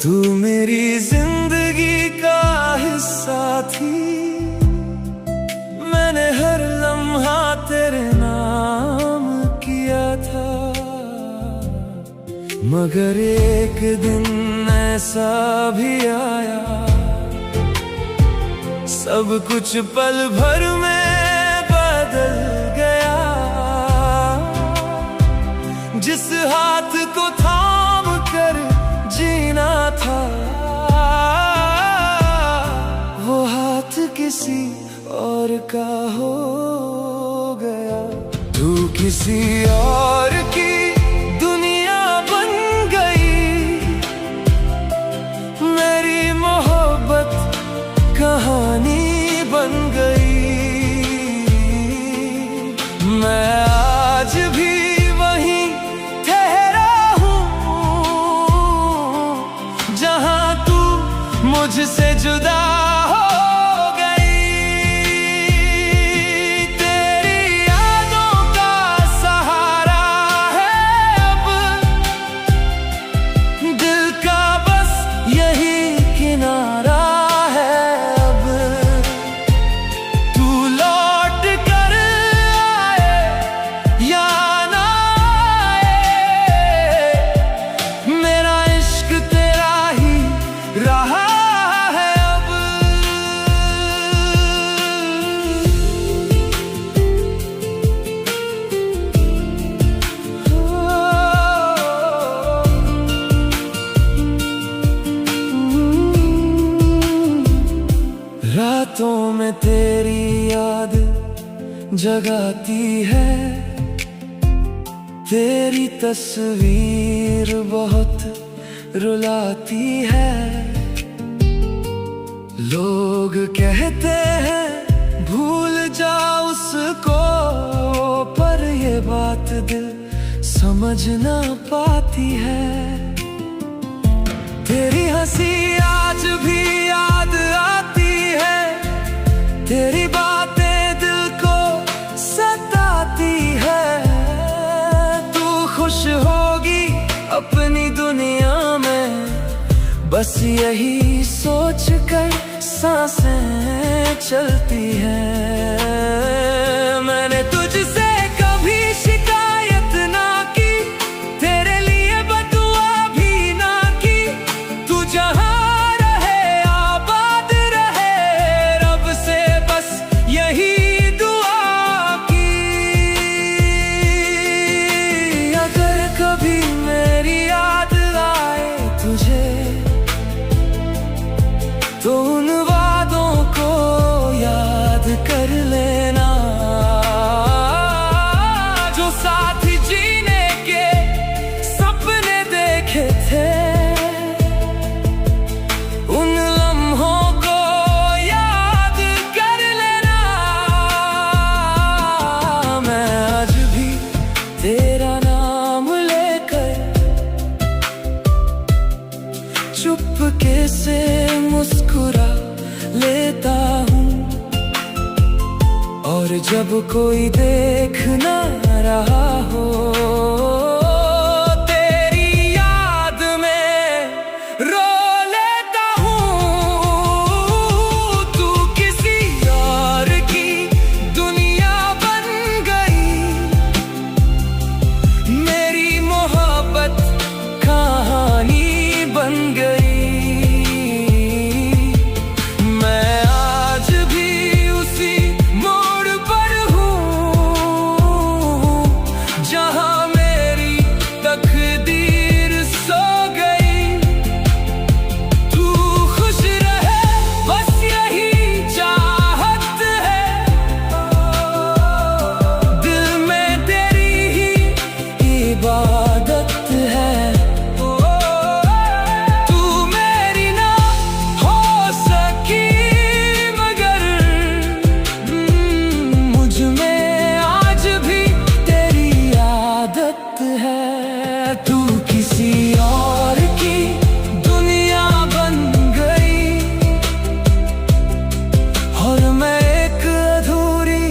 तू मेरी जिंदगी का हिस्सा थी, मैंने हर लम्हा तेरे नाम किया था। मगर एक दिन ऐसा भी आया, सब कुछ पल भर में बदल गया। जिस हाथ को थाम कर जीना था, वो हाथ किसी और का हो गया। तू किसी और की दुनिया बन गई, मेरी मोहब्बत कहानी बन गई। मैं आज भी वहीं ठहरा हूँ जहाँ तू मुझसे जुदा हो गई। तेरी यादों का सहारा है अब, दिल का बस यही किनारा है अब। तू लौट कर आए या ना आए, मेरा इश्क तेरा ही रहा है अब। रातों में तेरी याद जगाती है, तेरी तस्वीर बहुत रुलाती है। लोग कहते हैं भूल जा उसको, पर ये बात दिल समझ ना पाती है। तेरी हंसी आज भी याद आती है, तेरी बातें दिल को सताती है। अपनी दुनिया में, बस यही सोच कर सांसें चलती हैं। मैंने तुझसे कभी शिकायत ना की, तेरे लिए बदुआ भी ना की। तू जहाँ रहे आबाद रहे, रब से बस यही दुआ की। अगर कभी मेरी याद आए तुझे, तो उन वादों को याद कर लेना, जो साथ जीने के सपने देखे थे। उन लम्हों को याद कर लेना। मैं आज भी तेरा नाम लेकर चुपके से मुस्कुरा लेता हूँ, और जब कोई देख ना रहा हो, तेरी याद में रो लेता हूँ। तू किसी और की दुनिया बन गई, मेरी मोहब्बत कहानी बन गई। मैं आज भी उसी मोड़ पर हूँ, जहाँ मेरी तकदीर सो गई। तू खुश रहे, बस यही चाहत है। दिल में तेरी ही इबादत है। तू मेरी ना हो सकी, मगर मुझ में आज भी तेरी आदत है। तू किसी और की दुनिया बन गई, और मैं एक अधूरी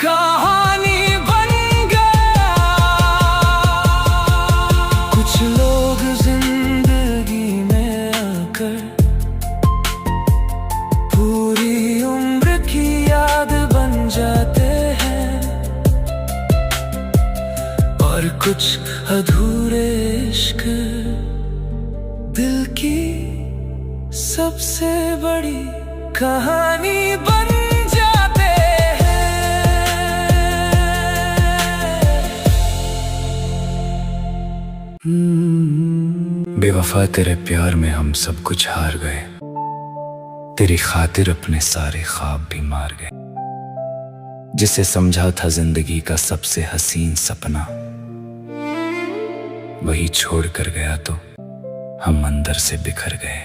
कहानी बन गया। कुछ लोग जिंदगी में आकर पूरी उम्र की याद बन जाते हैं, और कुछ अधूरे इश्क दिल की सबसे बड़ी कहानी बन जाते हैं। बेवफा तेरे प्यार में हम सब कुछ हार गए, तेरी खातिर अपने सारे ख्वाब भी मार गए। जिसे समझा था जिंदगी का सबसे हसीन सपना, वही छोड़ कर गया तो हम अंदर से बिखर गए।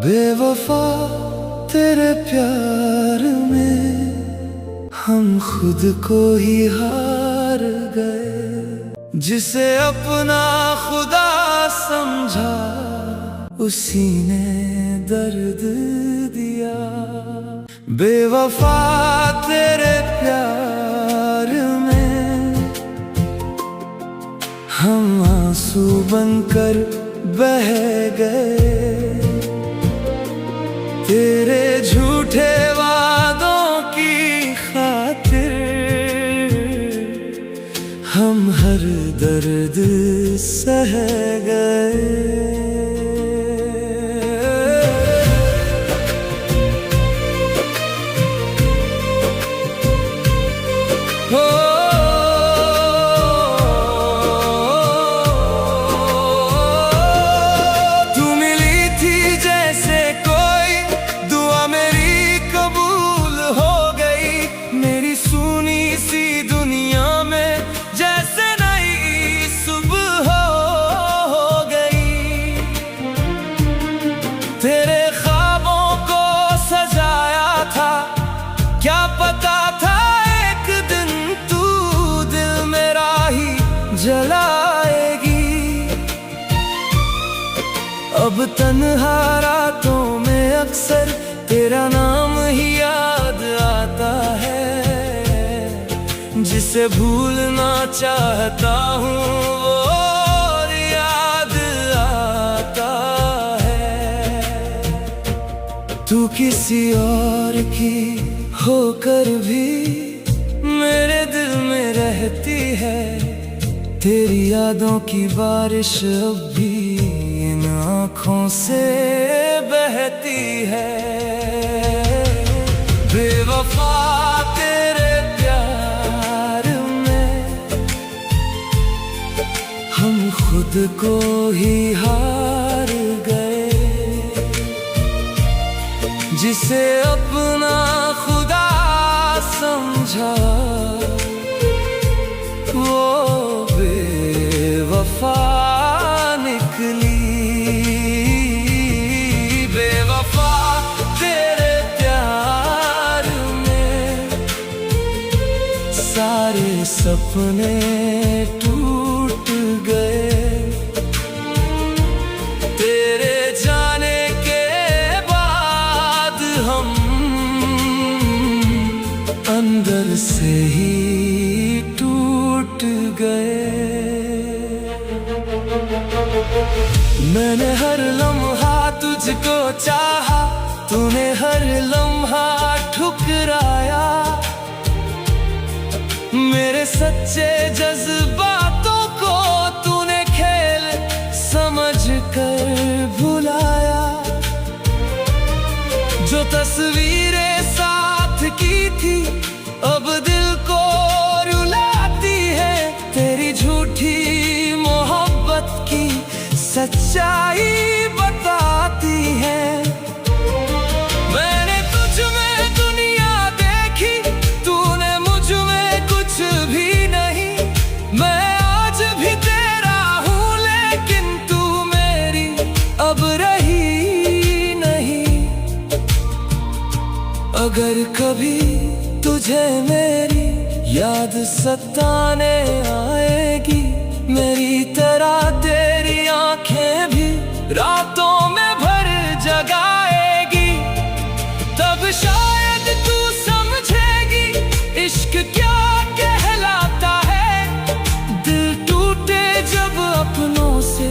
बेवफा तेरे प्यार में हम खुद को ही हार गए। जिसे अपना खुदा समझा, उसी ने दर्द दिया। बेवफा तेरे प्यार में हम आंसू बनकर बह गए। तेरे झूठे वादों की खातिर हम हर दर्द सह गए। अब तन्हा रातों में अक्सर तेरा नाम ही याद आता है, जिसे भूलना चाहता हूँ वो और याद आता है। तू किसी और की होकर भी मेरे दिल में रहती है, तेरी यादों की बारिश अब भी इन आँखों से बहती है। बेवफा तेरे प्यार में हम खुद को ही हार गए, जिसे अपना खुदा समझा वो बेवफा निकली। बेवफा तेरे प्यार में सारे सपने टूट गए, तेरे जाने के बाद हम अंदर से ही टूट गए। मैंने हर लम्हा तुझको चाहा, तूने हर लम्हा ठुकराया, मेरे सच्चे जज्बातों को तूने खेल समझ कर भुलाया। जो तस्वीरें साथ की थी अब दिल को रुलाती है, तेरी झूठी मोहब्बत की सच्चाई बताती है। मैंने तुझ में दुनिया देखी, तूने मुझ में कुछ भी नहीं। मैं आज भी तेरा हूँ लेकिन तू मेरी अब रही नहीं। अगर कभी तुझे मेरी याद सताने आएगी, मेरी तरह तेरी आंखें भी रातों में भर जगाएगी, तब शायद तू समझेगी इश्क क्या कहलाता है। दिल टूटे जब अपनों से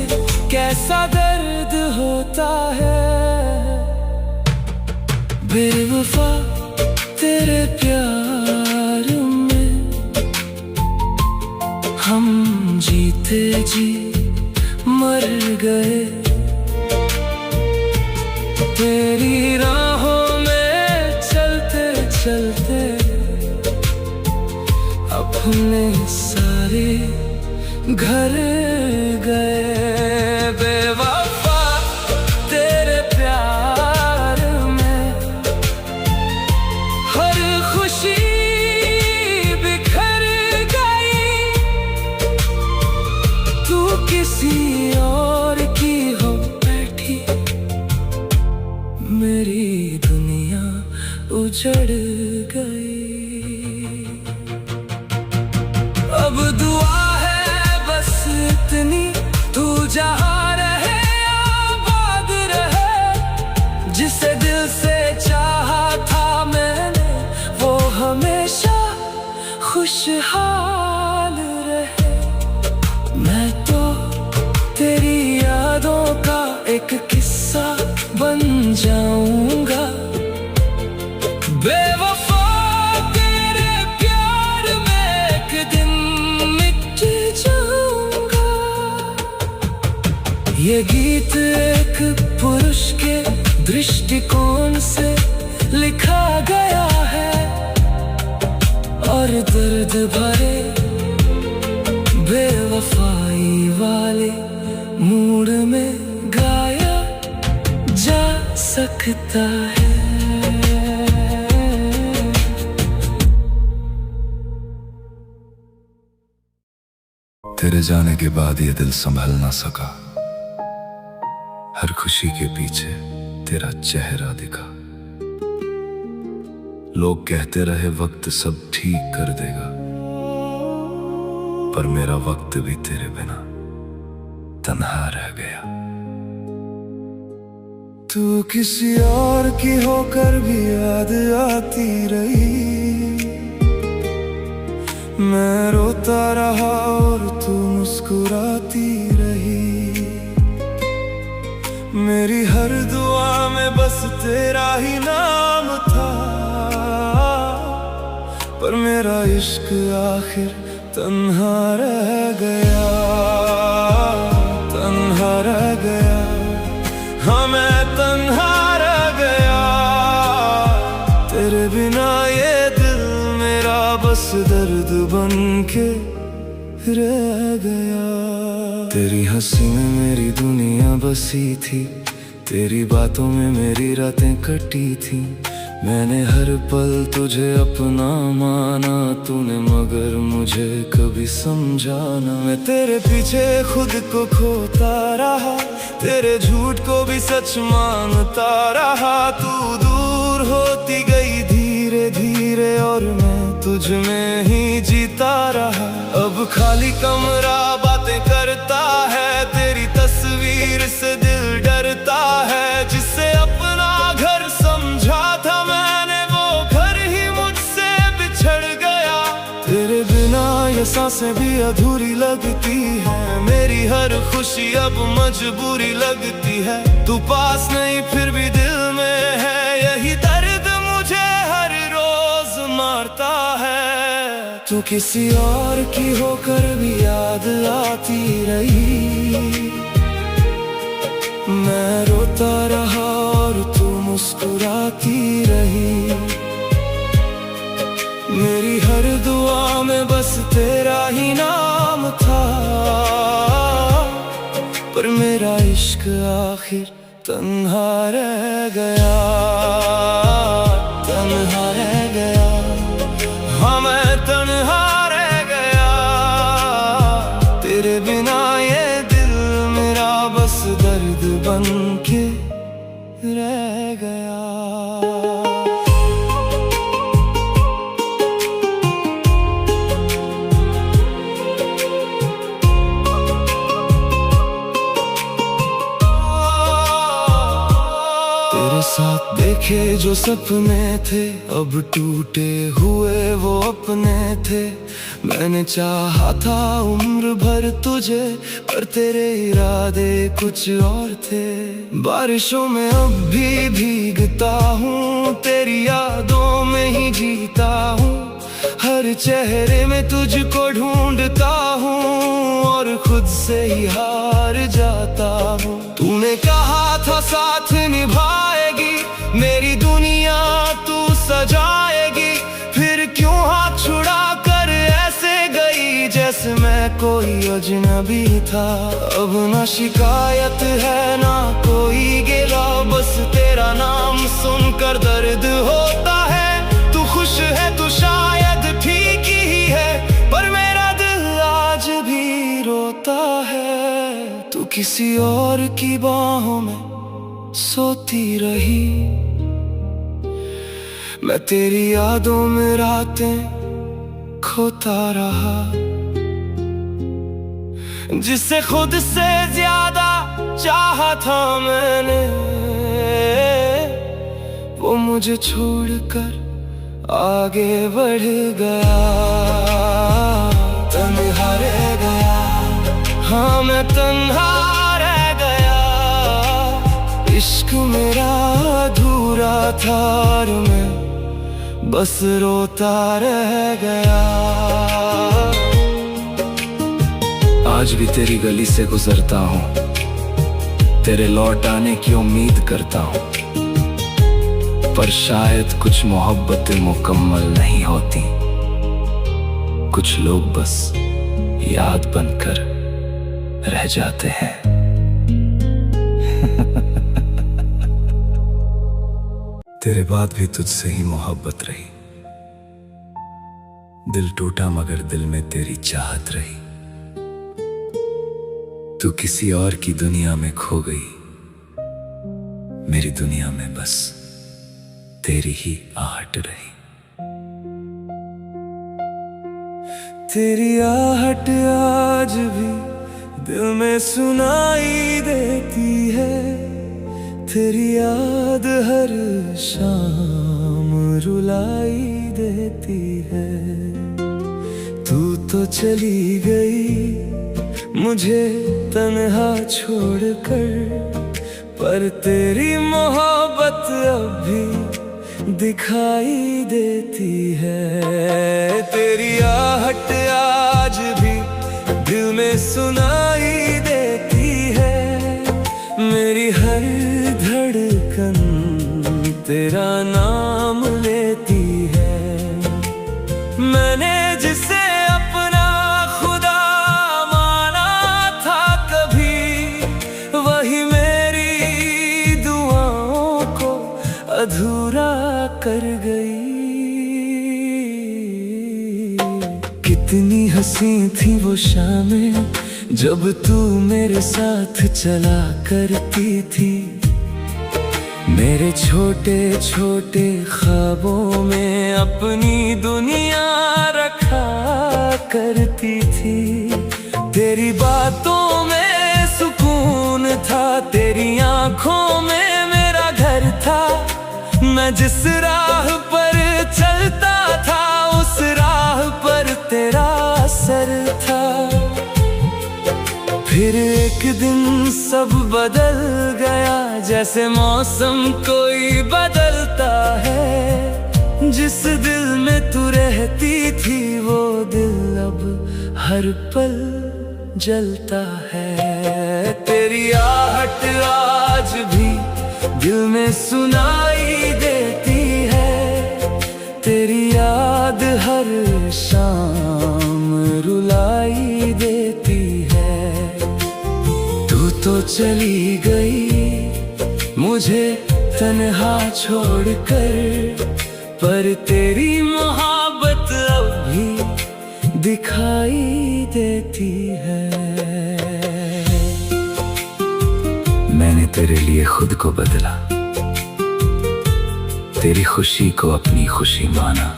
कैसा दर्द होता है। बेवफा तेरे प्यार में हम जीते जी मर गए, तेरी राहों में चलते चलते अपने सारे घर गए। बेवफा तेरे प्यार में हर खुशी बिखर गई, तू किसी और की हो बैठी, मेरी दुनिया उजड़ गई। अब दुआ है बस इतनी, तू जहाँ रहे आबाद रहे, जिसे दिल से चाहा था मैंने वो हमेशा खुशहाल रहे। मैं तो तेरी यादों का एक किस्सा बन जाऊंगा। बेवफा तेरे प्यार में एक दिन मिट जाऊंगा। ये गीत एक पुरुष के दृष्टिकोण से लिखा गया है और दर्द भरे बेवफाई वाले मूड में गाया जा सकता है। तेरे जाने के बाद ये दिल संभल ना सका, हर खुशी के पीछे तेरा चेहरा दिखा। लोग कहते रहे वक्त सब ठीक कर देगा, पर मेरा वक्त भी तेरे बिना तन्हा रह गया। तू किसी और की होकर भी याद आती रही। मैं रोता रहा और तू मुस्कुराती रही। मेरी हर दुआ में बस तेरा ही नाम था, पर मेरा इश्क आखिर तन्हा रह गया, तन्हा रह गया। हाँ मैं तन्हा रह गया। तेरे बिना ये दिल मेरा बस दर्द बन के रह गया। तेरी हंसी में मेरी दुनिया बसी थी, तेरी बातों में मेरी रातें कटी थी। मैंने हर पल तुझे अपना माना, तूने मगर मुझे कभी समझा ना। मैं तेरे पीछे खुद को खोता रहा, तेरे झूठ को भी सच मानता रहा। तू दूर होती गई धीरे धीरे और मैं तुझ में ही जीता रहा। अब खाली कमरा बातें करता है, तेरी तस्वीर से दिल डरता है। जिससे अपना घर समझा था मैंने, वो घर ही मुझसे बिछड़ गया। तेरे बिना ये सांसें भी अधूरी लगती है, मेरी हर खुशी अब मजबूरी लगती है। तू पास नहीं फिर भी दिल में है, यही दर्द मुझे हर रोज मारता है। तू किसी और की होकर भी याद आती रही। मैं रोता रहा और तू मुस्कुराती रही। मेरी हर दुआ में बस तेरा ही नाम था, पर मेरा इश्क आखिर तन्हा रह गया, तन्हा रह गया। हाँ मैं तन्हा रह गया। तेरे बिना ये दिल मेरा बस दर्द बन के रह गया। तेरे साथ देखे जो सपने थे, अब टूटे हुए वो अपने थे। मैंने चाहा था उम्र भर तुझे, पर तेरे इरादे कुछ और थे। बारिशों में अब भी भीगता हूँ, तेरी यादों में ही जीता हूँ। हर चेहरे में तुझको ढूंढता हूँ और खुद से ही हार जाता हूँ। तूने कहा था साथ निभाएगी, मेरी दुनिया तू सजाएगी। फिर क्यों हाथ छुड़ा कर ऐसे गई, जैसे मैं कोई अजनबी था। अब ना शिकायत है ना कोई गिला, बस तेरा नाम सुनकर दर्द होता है। तू खुश है तो शायद ठीक ही है, पर मेरा दिल आज भी रोता है। तू किसी और की बाहों में सोती रही, मैं तेरी यादों में रातें खोता रहा। जिसे खुद से ज्यादा चाहा था मैंने, वो मुझे छोड़कर आगे बढ़ गया, तन्हा रह गया। हाँ मैं तन्हा रह गया। इश्क मेरा अधूरा था और मैं बस रोता रह गया। आज भी तेरी गली से गुजरता हूँ, तेरे लौट आने की उम्मीद करता हूँ। पर शायद कुछ मोहब्बतें मुकम्मल नहीं होती, कुछ लोग बस याद बनकर रह जाते हैं। तेरे बाद भी तुझसे ही मोहब्बत रही, दिल टूटा मगर दिल में तेरी चाहत रही। तू किसी और की दुनिया में खो गई, मेरी दुनिया में बस तेरी ही आहट रही। तेरी आहट आज भी दिल में सुनाई देती है, तेरी याद हर शाम रुलाई देती है। तू तो चली गई मुझे तन्हा छोड़कर, पर तेरी मोहब्बत अब भी दिखाई देती है। तेरी आहट आज भी दिल में सुनाई देती है। मेरी हर धड़कन तेरा नाम लेती है। मैंने जिसे अपना खुदा माना था कभी, वही मेरी दुआओं को अधूरा कर गई। कितनी हंसी थी वो शामें जब तू मेरे साथ चला करती थी। मेरे छोटे छोटे ख्वाबों में अपनी दुनिया रखा करती थी। तेरी बातों में सुकून था, तेरी आंखों में मेरा घर था। मैं जिस राह पर चलता था उस राह पर तेरा असर था। फिर एक दिन सब बदल गया, जैसे मौसम कोई बदलता है। जिस दिल में तू रहती थी वो दिल अब हर पल जलता है। तेरी आहट आज भी दिल में सुनाई देती है। तेरी याद हर शाम रुलाई देती है। तू तो चली गई मुझे तन्हा छोड़कर, पर तेरी मोहब्बत अब भी दिखाई देती है। मैंने तेरे लिए खुद को बदला, तेरी खुशी को अपनी खुशी माना।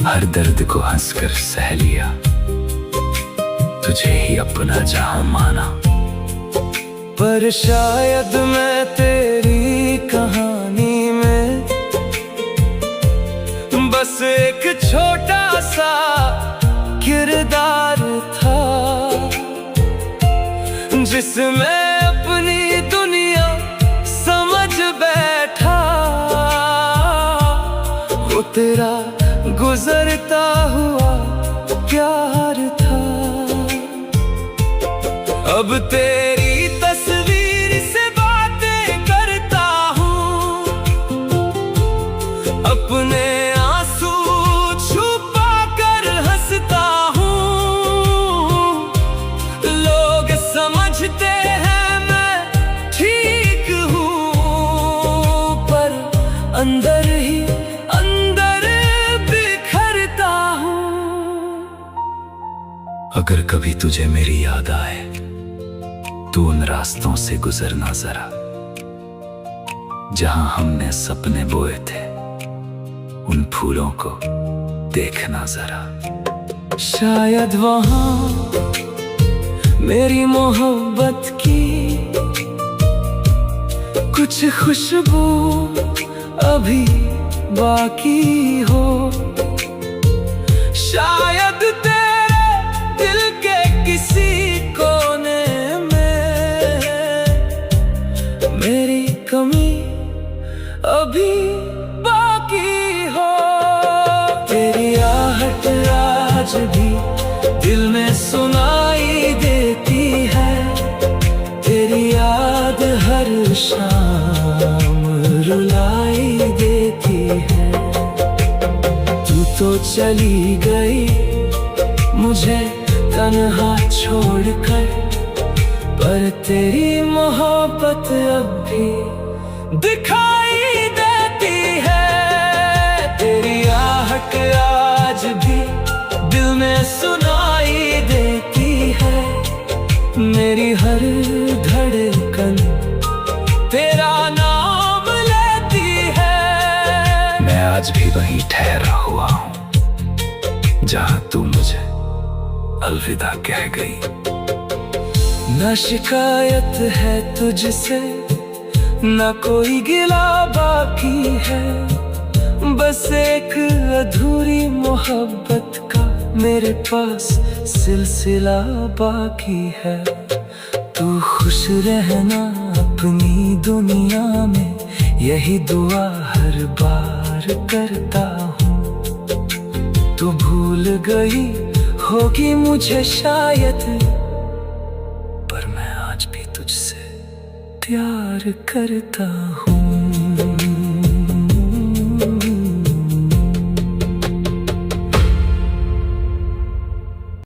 हर दर्द को हंसकर सह लिया, तुझे ही अपना जहां माना। पर शायद मैं तेरी कहानी में बस एक छोटा सा किरदार था, जिसमें अपनी दुनिया समझ बैठा। वो तेरा गुजरता हुआ प्यार था। अब तेरी तस्वीर से बातें करता हूँ, अपने आंसू छुपा कर हंसता हूँ। लोग समझते हैं मैं ठीक हूँ, पर अंदर ही अंदर बिखरता हूँ। अगर कभी तुझे मेरी याद आए तू उन रास्तों से गुजरना जरा, जहां हमने सपने बोए थे। उन फूलों को देखना जरा। शायद वहां मेरी मोहब्बत की कुछ खुशबू अभी बाकी हो। शायद तेरे दिल के किसी कोने में मेरी कमी अभी बाकी हो। तेरी आहट आज भी दिल में सुनाई देती है। तेरी याद हर शाम रुलाई देती है। तू तो चली गई मुझे तन्हा छोड़कर, पर तेरी मोहब्बत अब भी दिखाई देती है। तेरी आहट आज भी दिल में सुनाई देती है। मेरी हर धड़कन तेरा नाम लेती है। मैं आज भी वहीं ठहरा हुआ हूँ जहां तू मुझे अलविदा कह गई। ना शिकायत है तुझसे ना कोई गिला बाकी है, बस एक अधूरी मोहब्बत का मेरे पास सिलसिला बाकी है। तू खुश रहना अपनी दुनिया में, यही दुआ हर बार करता हूँ। तू भूल गई होगी मुझे शायद, पर मैं आज भी तुझसे प्यार करता हूँ।